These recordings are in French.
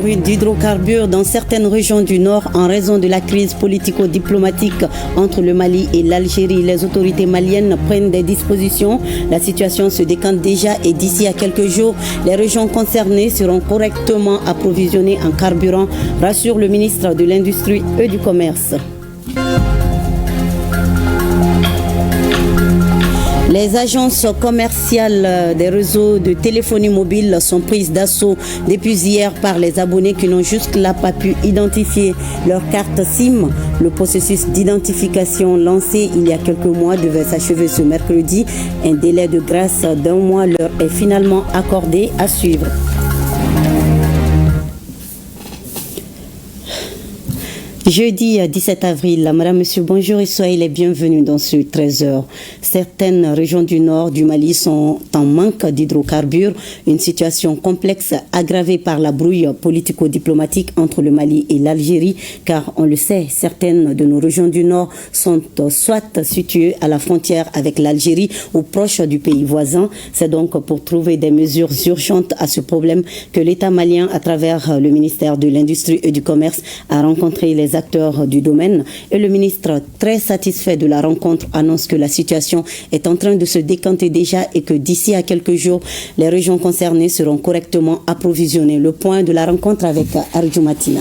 pénurie d'hydrocarbures dans certaines régions du Nord en raison de la crise politico-diplomatique entre le Mali et l'Algérie. Les autorités maliennes prennent des dispositions. La situation se décante déjà et d'ici à quelques jours, les régions concernées seront correctement approvisionnées en carburant, rassure le ministre de l'Industrie et du Commerce. Les agences commerciales des réseaux de téléphonie mobile sont prises d'assaut depuis hier par les abonnés qui n'ont jusque-là pas pu identifier leur carte SIM. Le processus d'identification lancé il y a quelques mois devait s'achever ce mercredi. Un délai de grâce d'1 mois leur est finalement accordé à suivre. Jeudi 17 avril, madame, monsieur, bonjour et soyez les bienvenus dans ce 13h. Certaines régions du nord du Mali sont en manque d'hydrocarbures, une situation complexe aggravée par la brouille politico-diplomatique entre le Mali et l'Algérie, car on le sait, certaines de nos régions du nord sont soit situées à la frontière avec l'Algérie ou proches du pays voisin. C'est donc pour trouver des mesures urgentes à ce problème que l'État malien, à travers le ministère de l'Industrie et du Commerce, a rencontré les acteurs du domaine et le ministre, très satisfait de la rencontre, annonce que la situation est en train de se décanter déjà et que d'ici à quelques jours, les régions concernées seront correctement approvisionnées. Le point de la rencontre avec Arjou Matina.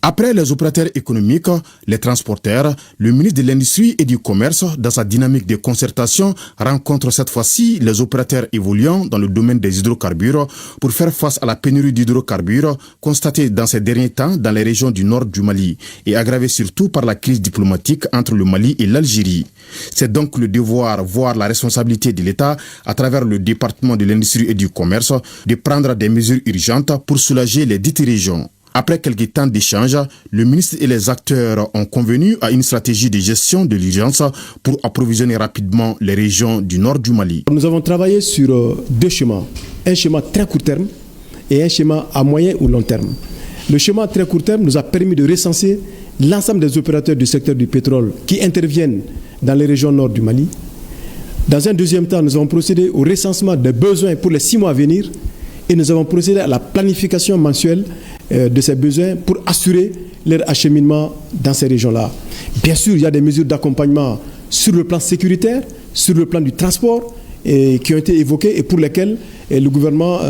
Après les opérateurs économiques, les transporteurs, le ministre de l'Industrie et du Commerce, dans sa dynamique de concertation, rencontre cette fois-ci les opérateurs évoluant dans le domaine des hydrocarbures pour faire face à la pénurie d'hydrocarbures constatée dans ces derniers temps dans les régions du nord du Mali et aggravée surtout par la crise diplomatique entre le Mali et l'Algérie. C'est donc le devoir, voire la responsabilité de l'État, à travers le département de l'Industrie et du Commerce, de prendre des mesures urgentes pour soulager les dites régions. Après quelques temps d'échanges, le ministre et les acteurs ont convenu à une stratégie de gestion de l'urgence pour approvisionner rapidement les régions du nord du Mali. Nous avons travaillé sur deux schémas. Un schéma très court terme et un schéma à moyen ou long terme. Le schéma très court terme nous a permis de recenser l'ensemble des opérateurs du secteur du pétrole qui interviennent dans les régions nord du Mali. Dans un deuxième temps, nous avons procédé au recensement des besoins pour les 6 mois à venir et nous avons procédé à la planification mensuelle de ces besoins pour assurer leur acheminement dans ces régions-là. Bien sûr, il y a des mesures d'accompagnement sur le plan sécuritaire, sur le plan du transport, qui ont été évoquées et pour lesquelles le gouvernement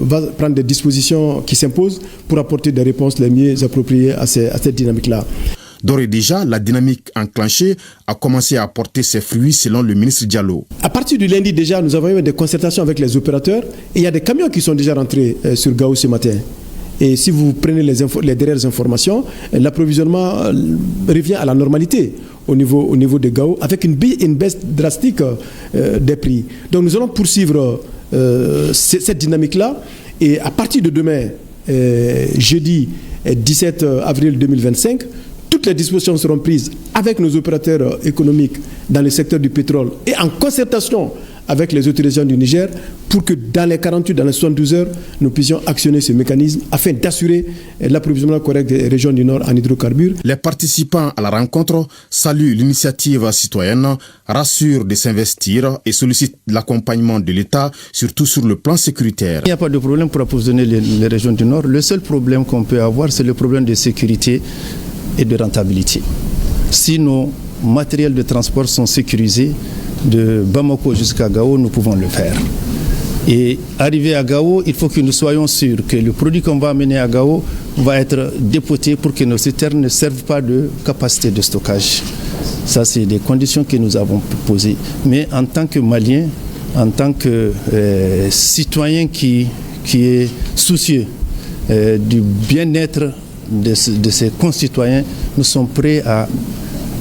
va prendre des dispositions qui s'imposent pour apporter des réponses les mieux appropriées à cette dynamique-là. D'ores et déjà, la dynamique enclenchée a commencé à porter ses fruits selon le ministre Diallo. À partir du lundi déjà, nous avons eu des concertations avec les opérateurs et il y a des camions qui sont déjà rentrés sur Gao ce matin. Et si vous prenez les dernières informations, l'approvisionnement revient à la normalité au niveau de Gao avec une baisse drastique des prix. Donc nous allons poursuivre cette dynamique-là et à partir de demain, jeudi 17 avril 2025, toutes les dispositions seront prises avec nos opérateurs économiques dans le secteur du pétrole et en concertation avec les autorités du Niger pour que dans les 48, dans les 72 heures, nous puissions actionner ce mécanisme afin d'assurer l'approvisionnement correct des régions du Nord en hydrocarbures. Les participants à la rencontre saluent l'initiative citoyenne, rassurent de s'investir et sollicitent l'accompagnement de l'État, surtout sur le plan sécuritaire. Il n'y a pas de problème pour approvisionner les régions du Nord. Le seul problème qu'on peut avoir, c'est le problème de sécurité et de rentabilité. Si nos matériels de transport sont sécurisés, de Bamako jusqu'à Gao, nous pouvons le faire. Et arrivé à Gao, il faut que nous soyons sûrs que le produit qu'on va amener à Gao va être dépoté pour que nos citernes ne servent pas de capacité de stockage. Ça, c'est des conditions que nous avons posées. Mais en tant que Malien, en tant que citoyen qui est soucieux du bien-être de ses concitoyens, nous sommes prêts à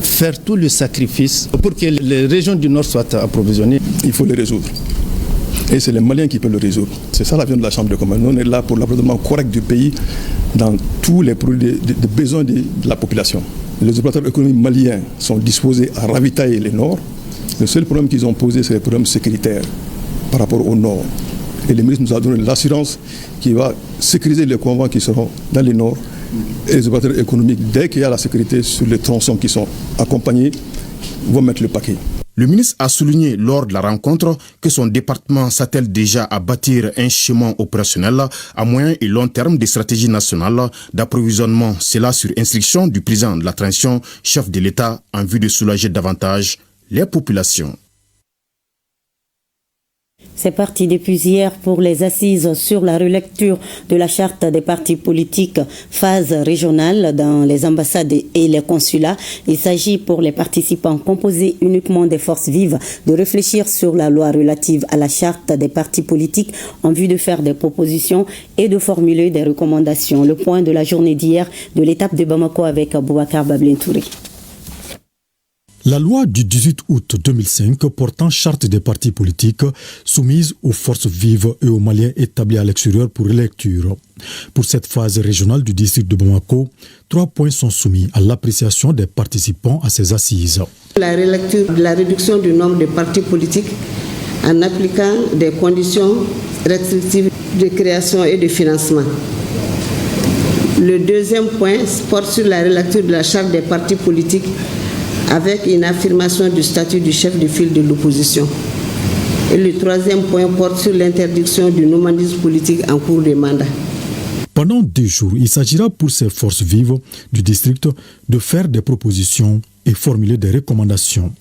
faire tout le sacrifice pour que les régions du Nord soient approvisionnées. Il faut les résoudre. Et c'est les Maliens qui peuvent le résoudre. C'est ça la vision de la Chambre de commerce. Nous, on est là pour l'approvisionnement correct du pays dans tous les produits de besoins de la population. Les opérateurs économiques maliens sont disposés à ravitailler les Nord. Le seul problème qu'ils ont posé, c'est le problème sécuritaire par rapport au Nord. Et le ministre nous a donné l'assurance qu'il va sécuriser les convois qui seront dans les Nord. Et les opérateurs économiques, dès qu'il y a la sécurité sur les tronçons qui sont accompagnés, vont mettre le paquet. Le ministre a souligné lors de la rencontre que son département s'attelle déjà à bâtir un schéma opérationnel à moyen et long terme des stratégies nationales d'approvisionnement, cela sur instruction du président de la transition, chef de l'État, en vue de soulager davantage les populations. C'est parti depuis hier pour les assises sur la relecture de la charte des partis politiques phase régionale dans les ambassades et les consulats. Il s'agit pour les participants composés uniquement des forces vives de réfléchir sur la loi relative à la charte des partis politiques en vue de faire des propositions et de formuler des recommandations. Le point de la journée d'hier de l'étape de Bamako avec Boubacar Bablin-Touré. La loi du 18 août 2005 portant charte des partis politiques soumise aux forces vives et aux Maliens établis à l'extérieur pour lecture. Pour cette phase régionale du district de Bamako, 3 points sont soumis à l'appréciation des participants à ces assises. La relecture de la réduction du nombre de partis politiques en appliquant des conditions restrictives de création et de financement. Le deuxième point porte sur la relecture de la charte des partis politiques avec une affirmation du statut du chef de file de l'opposition. Et le troisième point porte sur l'interdiction du nomadisme politique en cours de mandat. Pendant 2 jours, il s'agira pour ces forces vives du district de faire des propositions et formuler des recommandations.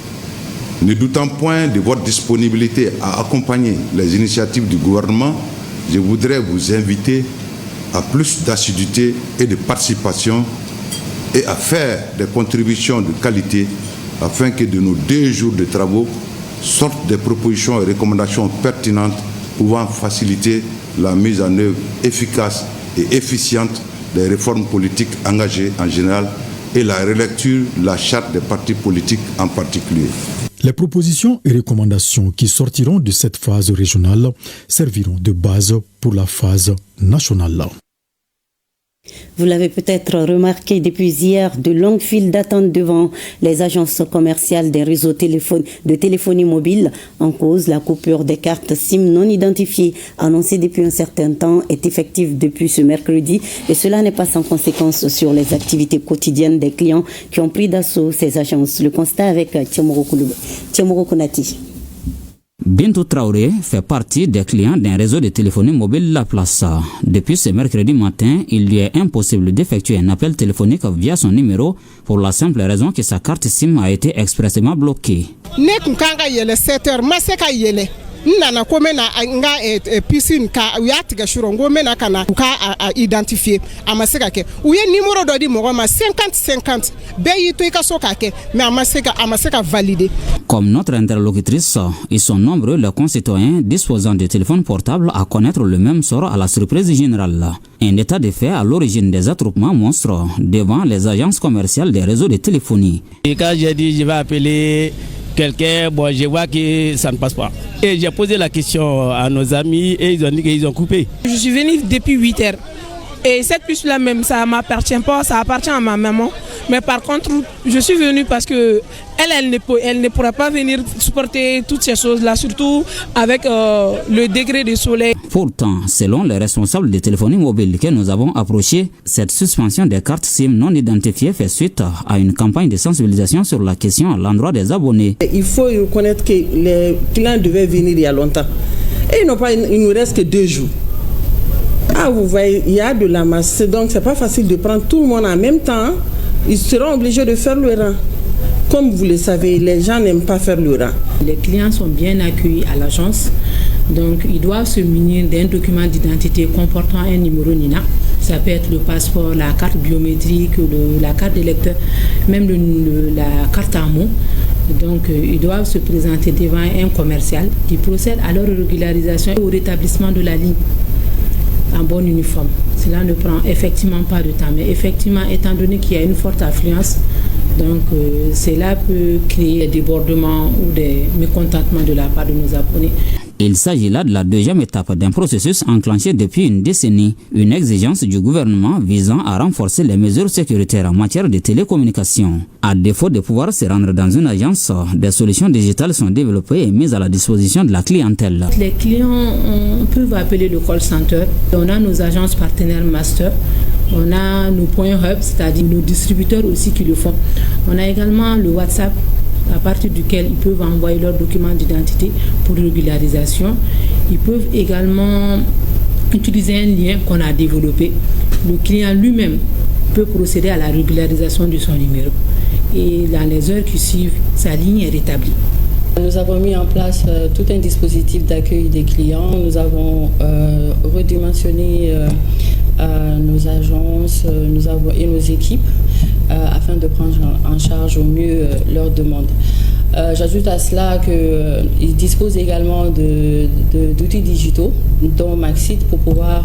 Ne doutant point de votre disponibilité à accompagner les initiatives du gouvernement, je voudrais vous inviter à plus d'assiduité et de participation et à faire des contributions de qualité afin que de nos 2 jours de travaux sortent des propositions et recommandations pertinentes pouvant faciliter la mise en œuvre efficace et efficiente des réformes politiques engagées en général et la relecture de la charte des partis politiques en particulier. Les propositions et recommandations qui sortiront de cette phase régionale serviront de base pour la phase nationale. Vous l'avez peut-être remarqué depuis hier, de longues files d'attente devant les agences commerciales des réseaux de téléphonie mobile. En cause, la coupure des cartes SIM non identifiées, annoncée depuis un certain temps, est effective depuis ce mercredi. Et cela n'est pas sans conséquence sur les activités quotidiennes des clients qui ont pris d'assaut ces agences. Le constat avec Tiamoro Konati. Bintou Traoré fait partie des clients d'un réseau de téléphonie mobile La Place. Depuis ce mercredi matin, il lui est impossible d'effectuer un appel téléphonique via son numéro pour la simple raison que sa carte SIM a été expressément bloquée. nana ko mena nga piscine ka uyatiga shuro ngo mena kana ka identifier amaseka ke uye numéro do di mo ma 50-50 be yito ka soka ke mais amaseka valider. Comme notre interlocutrice, ils sont nombreux les concitoyens disposant de téléphones portables à connaître le même sort à la surprise générale. Un état de fait à l'origine des attroupements monstres devant les agences commerciales des réseaux de téléphonie. Et quand j'ai dit je vais appeler quelqu'un, bon, je vois que ça ne passe pas. Et j'ai posé la question à nos amis et ils ont dit qu'ils ont coupé. Je suis venu depuis 8 heures. Et cette puce-là même, ça ne m'appartient pas, ça appartient à ma maman. Mais par contre, je suis venu parce que elle ne pourra pas venir supporter toutes ces choses-là, surtout avec le degré de soleil. Pourtant, selon les responsables de téléphonie mobile que nous avons approchés, cette suspension des cartes SIM non identifiées fait suite à une campagne de sensibilisation sur la question à l'endroit des abonnés. Il faut reconnaître que les clients devaient venir il y a longtemps. Et il ne nous reste que 2 jours. Ah, vous voyez, il y a de la masse, donc c'est pas facile de prendre tout le monde en même temps. Ils seront obligés de faire le rang. Comme vous le savez, les gens n'aiment pas faire le rang. Les clients sont bien accueillis à l'agence, donc ils doivent se munir d'un document d'identité comportant un numéro NINA. Ça peut être le passeport, la carte biométrique, la carte d'électeur, même la carte à mots. Donc ils doivent se présenter devant un commercial qui procède à leur régularisation et au rétablissement de la ligne en bon uniforme. Cela ne prend effectivement pas de temps, mais effectivement, étant donné qu'il y a une forte affluence, donc cela peut créer des débordements ou des mécontentements de la part de nos abonnés. Il s'agit là de la deuxième étape d'un processus enclenché depuis une décennie, une exigence du gouvernement visant à renforcer les mesures sécuritaires en matière de télécommunications. À défaut de pouvoir se rendre dans une agence, des solutions digitales sont développées et mises à la disposition de la clientèle. Les clients peuvent appeler le call center. On a nos agences partenaires master. On a nos points hub, c'est-à-dire nos distributeurs aussi qui le font. On a également le WhatsApp à partir duquel ils peuvent envoyer leurs documents d'identité pour régularisation. Ils peuvent également utiliser un lien qu'on a développé. Le client lui-même peut procéder à la régularisation de son numéro. Et dans les heures qui suivent, sa ligne est rétablie. Nous avons mis en place tout un dispositif d'accueil des clients. Nous avons redimensionné nos agences et nos équipes afin de prendre en charge au mieux leurs demandes. J'ajoute à cela qu'ils disposent également d'outils digitaux, dont Maxit, pour pouvoir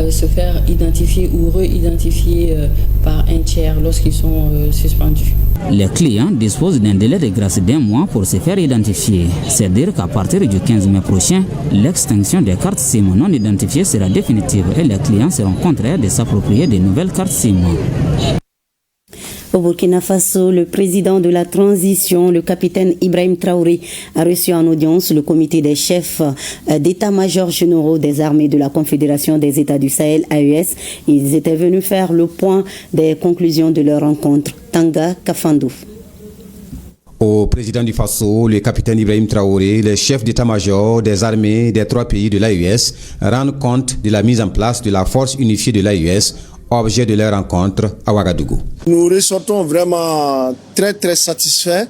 se faire identifier ou re-identifier par un tiers lorsqu'ils sont suspendus. Les clients disposent d'un délai de grâce d'1 mois pour se faire identifier. C'est-à-dire qu'à partir du 15 mai prochain, l'extinction des cartes SIM non identifiées sera définitive et les clients seront contraints de s'approprier de nouvelles cartes SIM. Au Burkina Faso, le président de la transition, le capitaine Ibrahim Traoré, a reçu en audience le comité des chefs d'état-major généraux des armées de la Confédération des États du Sahel, AES. Ils étaient venus faire le point des conclusions de leur rencontre. Tanga Kafandou. Au président du Faso, le capitaine Ibrahim Traoré, le chef d'état-major des armées des 3 pays de l'AES, rendent compte de la mise en place de la force unifiée de l'AES, objet de leur rencontre à Ouagadougou. Nous ressortons vraiment très satisfaits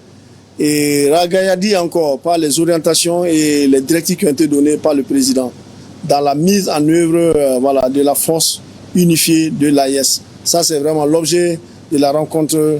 et ragaillardis encore par les orientations et les directives qui ont été données par le président dans la mise en œuvre de la force unifiée de l'AES. Ça, c'est vraiment l'objet de la rencontre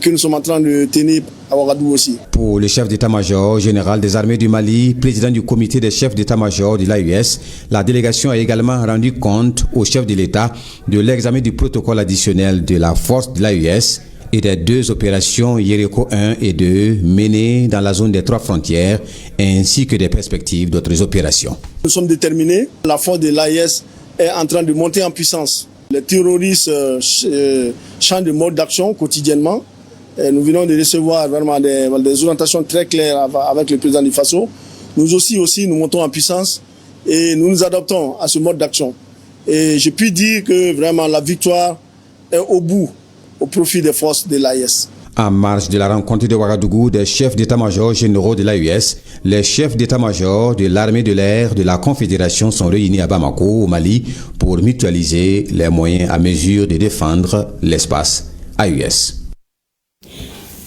que nous sommes en train de tenir à Ouagadougou aussi. Pour le chef d'état-major général des armées du Mali, président du comité des chefs d'état-major de l'AES, la délégation a également rendu compte au chef de l'État de l'examen du protocole additionnel de la force de l'AES et des 2 opérations Yériko 1 et 2 menées dans la zone des 3 frontières, ainsi que des perspectives d'autres opérations. Nous sommes déterminés. La force de l'AES est en train de monter en puissance. Les terroristes changent de mode d'action quotidiennement. Et nous venons de recevoir vraiment des orientations très claires avec le président du Faso. Nous aussi, nous montons en puissance et nous nous adaptons à ce mode d'action. Et je puis dire que vraiment la victoire est au bout, au profit des forces de l'AES. En marge de la rencontre de Ouagadougou des chefs d'état-major généraux de l'AES, les chefs d'état-major de l'armée de l'air de la Confédération sont réunis à Bamako, au Mali, pour mutualiser les moyens à mesure de défendre l'espace AES.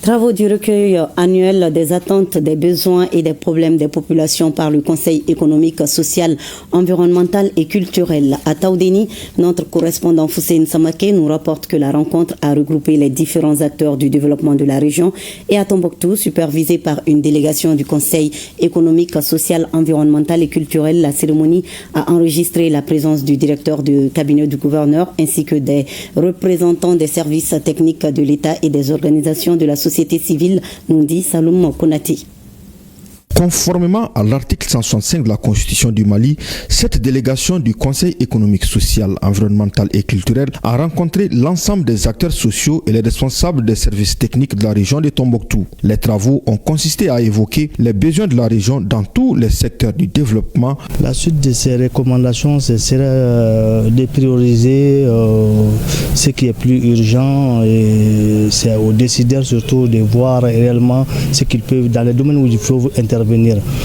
Travaux du recueil annuel des attentes, des besoins et des problèmes des populations par le Conseil économique, social, environnemental et culturel. À Taoudéni, notre correspondant Foussein Samake nous rapporte que la rencontre a regroupé les différents acteurs du développement de la région, et à Tombouctou, supervisée par une délégation du Conseil économique, social, environnemental et culturel, la cérémonie a enregistré la présence du directeur du cabinet du gouverneur ainsi que des représentants des services techniques de l'État et des organisations de la société civile, nous dit Saloum Konati. Conformément à l'article 165 de la Constitution du Mali, cette délégation du Conseil économique, social, environnemental et culturel a rencontré l'ensemble des acteurs sociaux et les responsables des services techniques de la région de Tombouctou. Les travaux ont consisté à évoquer les besoins de la région dans tous les secteurs du développement. La suite de ces recommandations, ce serait de prioriser ce qui est plus urgent, et c'est aux décideurs surtout de voir réellement ce qu'ils peuvent, dans les domaines où il faut intervenir,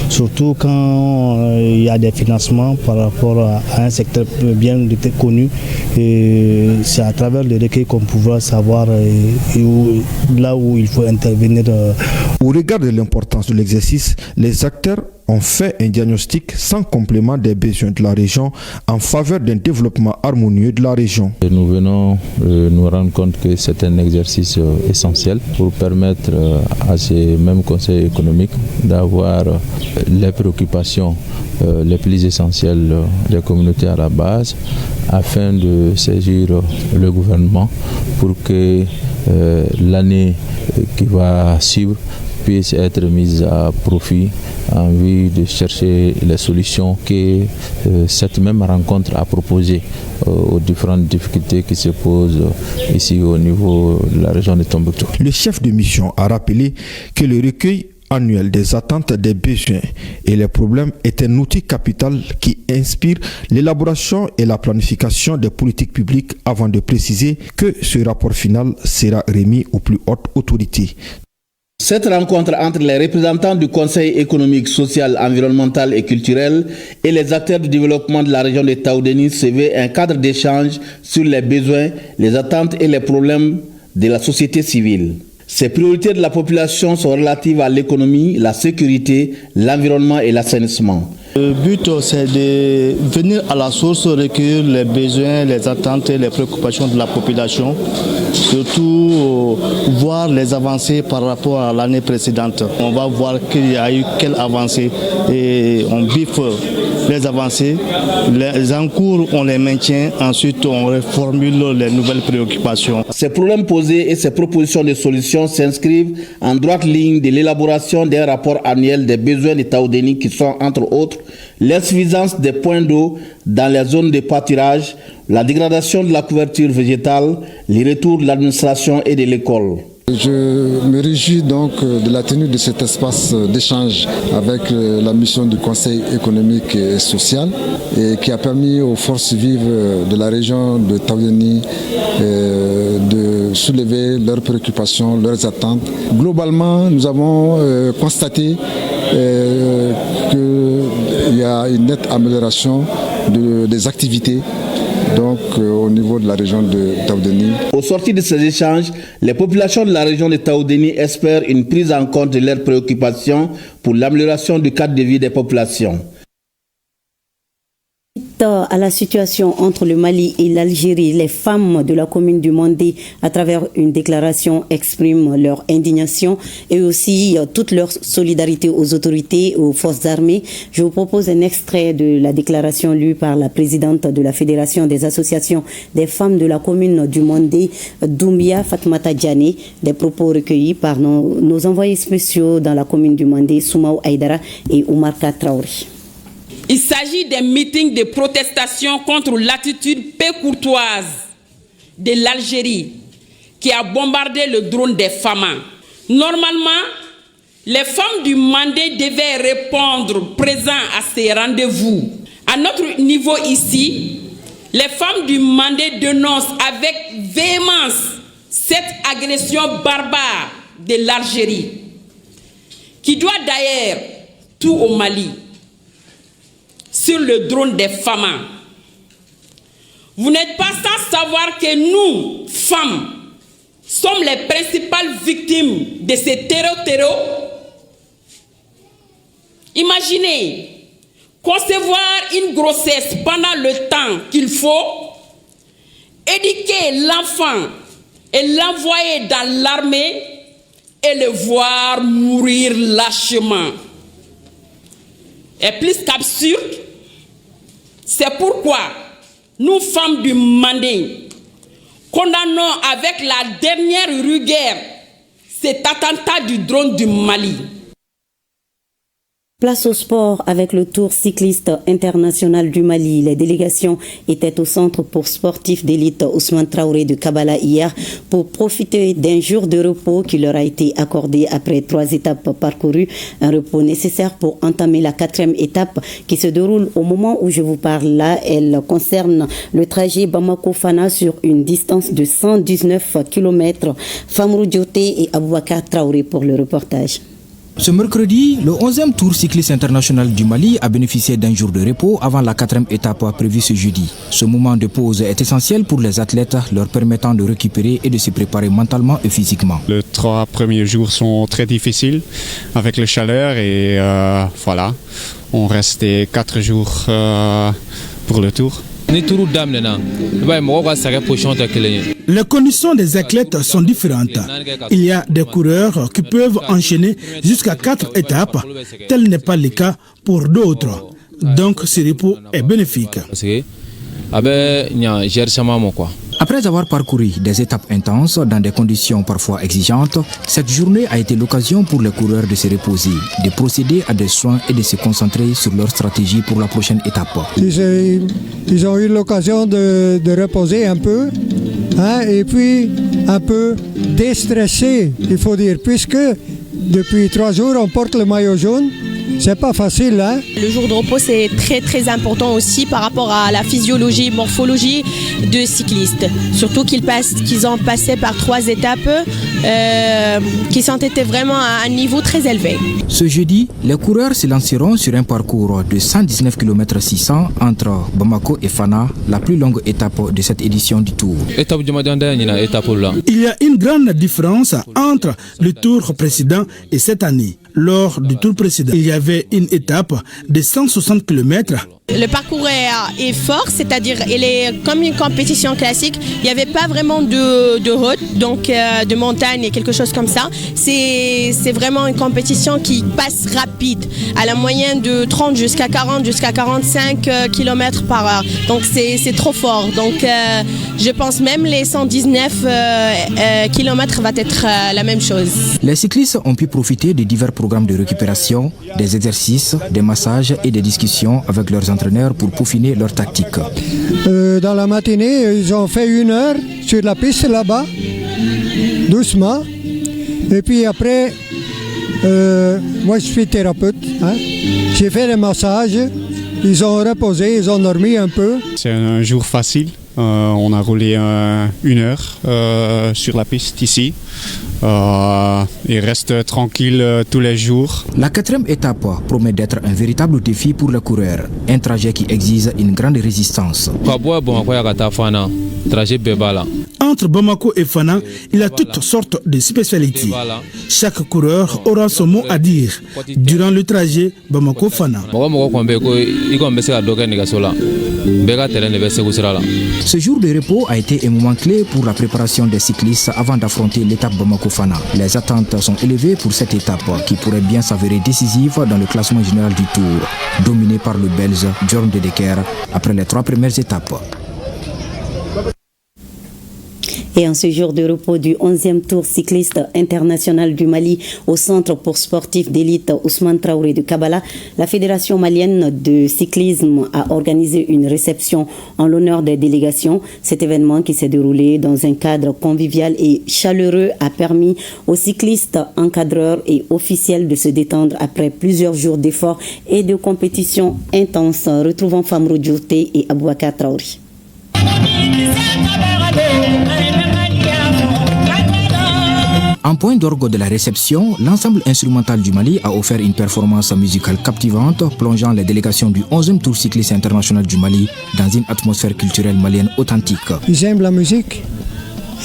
surtout quand il y a des financements par rapport à un secteur bien connu. C'est à travers le recueil qu'on pourra savoir là où il faut intervenir. Au regard de l'importance de l'exercice, les acteurs ont fait un diagnostic sans complément des besoins de la région en faveur d'un développement harmonieux de la région. Nous venons nous rendre compte que c'est un exercice essentiel pour permettre à ces mêmes conseils économiques d'avoir les préoccupations les plus essentielles des communautés à la base afin de saisir le gouvernement pour que l'année qui va suivre puisse être mise à profit en vue de chercher les solutions que cette même rencontre a proposées aux différentes difficultés qui se posent ici au niveau de la région de Tombouctou. Le chef de mission a rappelé que le recueil annuel des attentes, des besoins et les problèmes est un outil capital qui inspire l'élaboration et la planification des politiques publiques, avant de préciser que ce rapport final sera remis aux plus hautes autorités. Cette rencontre entre les représentants du Conseil économique, social, environnemental et culturel et les acteurs du développement de la région de Taoudéni se veut un cadre d'échange sur les besoins, les attentes et les problèmes de la société civile. Ces priorités de la population sont relatives à l'économie, la sécurité, l'environnement et l'assainissement. Le but, c'est de venir à la source, recueillir les besoins, les attentes et les préoccupations de la population, surtout voir les avancées par rapport à l'année précédente. On va voir qu'il y a eu quelle avancée et on biffe les avancées. Les encours, on les maintient, ensuite on reformule les nouvelles préoccupations. Ces problèmes posés et ces propositions de solutions s'inscrivent en droite ligne de l'élaboration d'un rapport annuel des besoins de Taoudéni qui sont, entre autres, l'insuffisance des points d'eau dans les zones de pâturage, la dégradation de la couverture végétale, les retours de l'administration et de l'école. Je me réjouis donc de la tenue de cet espace d'échange avec la mission du Conseil économique et social et qui a permis aux forces vives de la région de Taoudéni de soulever leurs préoccupations, leurs attentes. Globalement, nous avons constaté qu'il y a une nette amélioration des activités donc au niveau de la région de Taoudéni. Au sortir de ces échanges, les populations de la région de Taoudéni espèrent une prise en compte de leurs préoccupations pour l'amélioration du cadre de vie des populations. À la situation entre le Mali et l'Algérie, les femmes de la commune du Mandé, à travers une déclaration, expriment leur indignation et aussi toute leur solidarité aux autorités et aux forces armées. Je vous propose un extrait de la déclaration lue par la présidente de la Fédération des associations des femmes de la commune du Mandé, Doumbia Fatmata Diané, des propos recueillis par nos envoyés spéciaux dans la commune du Mandé, Soumaou Aïdara et Oumarka Traoré. Il s'agit d'un meeting de protestation contre l'attitude peu courtoise de l'Algérie qui a bombardé le drone des FAMA. Normalement, les femmes du Mandé devaient répondre présents à ces rendez-vous. À notre niveau ici, les femmes du Mandé dénoncent avec véhémence cette agression barbare de l'Algérie, qui doit d'ailleurs tout au Mali, sur le drone des FAMA. Vous n'êtes pas sans savoir que nous, femmes, sommes les principales victimes de ces terreaux. Imaginez concevoir une grossesse pendant le temps qu'il faut, éduquer l'enfant et l'envoyer dans l'armée et le voir mourir lâchement. Et plus qu'absurde, c'est pourquoi nous, femmes du Mandé, condamnons avec la dernière rigueur cet attentat du drone du Mali. Place au sport avec le Tour cycliste international du Mali. Les délégations étaient au centre pour sportifs d'élite Ousmane Traoré de Kabala hier pour profiter d'un jour de repos qui leur a été accordé après 3 étapes parcourues. Un repos nécessaire pour entamer la 4e étape qui se déroule au moment où je vous parle là. Elle concerne le trajet Bamako-Fana sur une distance de 119 km. Famrou Dioté et Aboubakar Traoré pour le reportage. Ce mercredi, le 11e Tour cycliste international du Mali a bénéficié d'un jour de repos avant la 4e étape prévue ce jeudi. Ce moment de pause est essentiel pour les athlètes, leur permettant de récupérer et de se préparer mentalement et physiquement. Les 3 premiers jours sont très difficiles avec la chaleur et voilà, on restait 4 jours pour le Tour. Les conditions des athlètes sont différentes. Il y a des coureurs qui peuvent enchaîner jusqu'à 4 étapes. Tel n'est pas le cas pour d'autres. Donc ce repos est bénéfique. Après avoir parcouru des étapes intenses dans des conditions parfois exigeantes, cette journée a été l'occasion pour les coureurs de se reposer, de procéder à des soins et de se concentrer sur leur stratégie pour la prochaine étape. Ils ont eu l'occasion de reposer un peu et puis un peu déstresser, il faut dire, puisque depuis 3 jours on porte le maillot jaune. C'est pas facile, hein? Le jour de repos, c'est très important aussi par rapport à la physiologie, morphologie de cyclistes. Surtout qu'ils ont passé par 3 étapes qui ont été vraiment à un niveau très élevé. Ce jeudi, les coureurs se lanceront sur un parcours de 119 km 600 entre Bamako et Fana, la plus longue étape de cette édition du Tour. Il y a une grande différence entre le Tour précédent et cette année. Lors du Tour précédent, il y avait une étape de 160 km. Le parcours est fort, c'est-à-dire il est comme une compétition classique. Il n'y avait pas vraiment de route, donc de montagne et quelque chose comme ça. C'est vraiment une compétition qui passe rapide, à la moyenne de 30 jusqu'à 40, jusqu'à 45 km par heure. Donc c'est trop fort. Donc je pense même les 119 km va être la même chose. Les cyclistes ont pu profiter de divers programmes de récupération, des exercices, des massages et des discussions avec leurs entraîneurs pour peaufiner leur tactique. Dans la matinée, ils ont fait 1 heure sur la piste là-bas, doucement. Et puis après, moi je suis thérapeute. J'ai fait des massages, ils ont reposé, ils ont dormi un peu. C'est un jour facile. On a roulé 1 heure sur la piste ici. Il reste tranquille tous les jours. La 4e étape promet d'être un véritable défi pour les coureurs. Un trajet qui exige une grande résistance. Entre Bamako et Fana, il y a toutes sortes de spécialités. Chaque coureur aura son mot à dire durant le trajet Bamako-Fana. Ce jour de repos a été un moment clé pour la préparation des cyclistes avant d'affronter l'étape Bamako-Fana. Les attentes sont élevées pour cette étape qui pourrait bien s'avérer décisive dans le classement général du Tour, dominé par le Belge Bjorn De Decker après les 3 premières étapes. Et en ce jour de repos du 11e Tour cycliste international du Mali au centre pour sportifs d'élite Ousmane Traoré de Kabala, la Fédération malienne de cyclisme a organisé une réception en l'honneur des délégations. Cet événement qui s'est déroulé dans un cadre convivial et chaleureux a permis aux cyclistes, encadreurs et officiels de se détendre après plusieurs jours d'efforts et de compétition intense. Retrouvons Famrou Djourté et Abouakar Traoré. En point d'orgue de la réception, l'ensemble instrumental du Mali a offert une performance musicale captivante, plongeant les délégations du 11e Tour cycliste international du Mali dans une atmosphère culturelle malienne authentique. Ils aiment la musique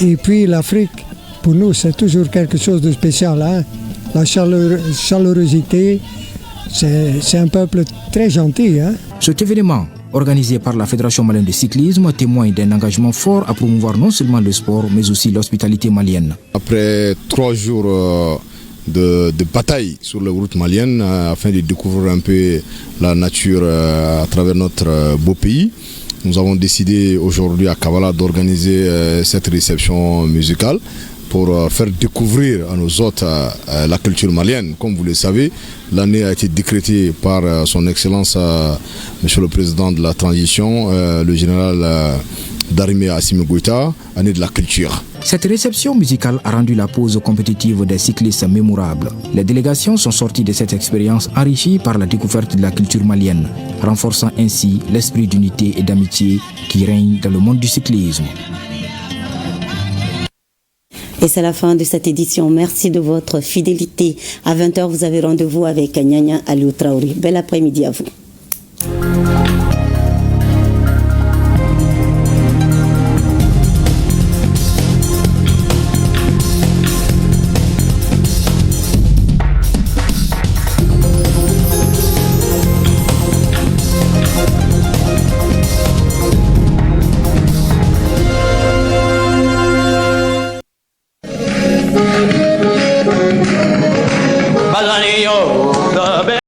et puis l'Afrique, pour nous, c'est toujours quelque chose de spécial. La chaleurosité, c'est un peuple très gentil. Cet événement, organisé par la Fédération malienne de cyclisme, témoigne d'un engagement fort à promouvoir non seulement le sport, mais aussi l'hospitalité malienne. Après 3 jours de bataille sur les routes maliennes, afin de découvrir un peu la nature à travers notre beau pays, nous avons décidé aujourd'hui à Kabala d'organiser cette réception musicale pour faire découvrir à nos hôtes la culture malienne. Comme vous le savez, l'année a été décrétée par son Excellence, Monsieur le Président de la Transition, le général Darimé Assimi Goïta, année de la culture. Cette réception musicale a rendu la pause compétitive des cyclistes mémorable. Les délégations sont sorties de cette expérience enrichies par la découverte de la culture malienne, renforçant ainsi l'esprit d'unité et d'amitié qui règne dans le monde du cyclisme. Et c'est la fin de cette édition. Merci de votre fidélité. À 20h, vous avez rendez-vous avec Nyanya Aliou Traoré. Bel après-midi à vous.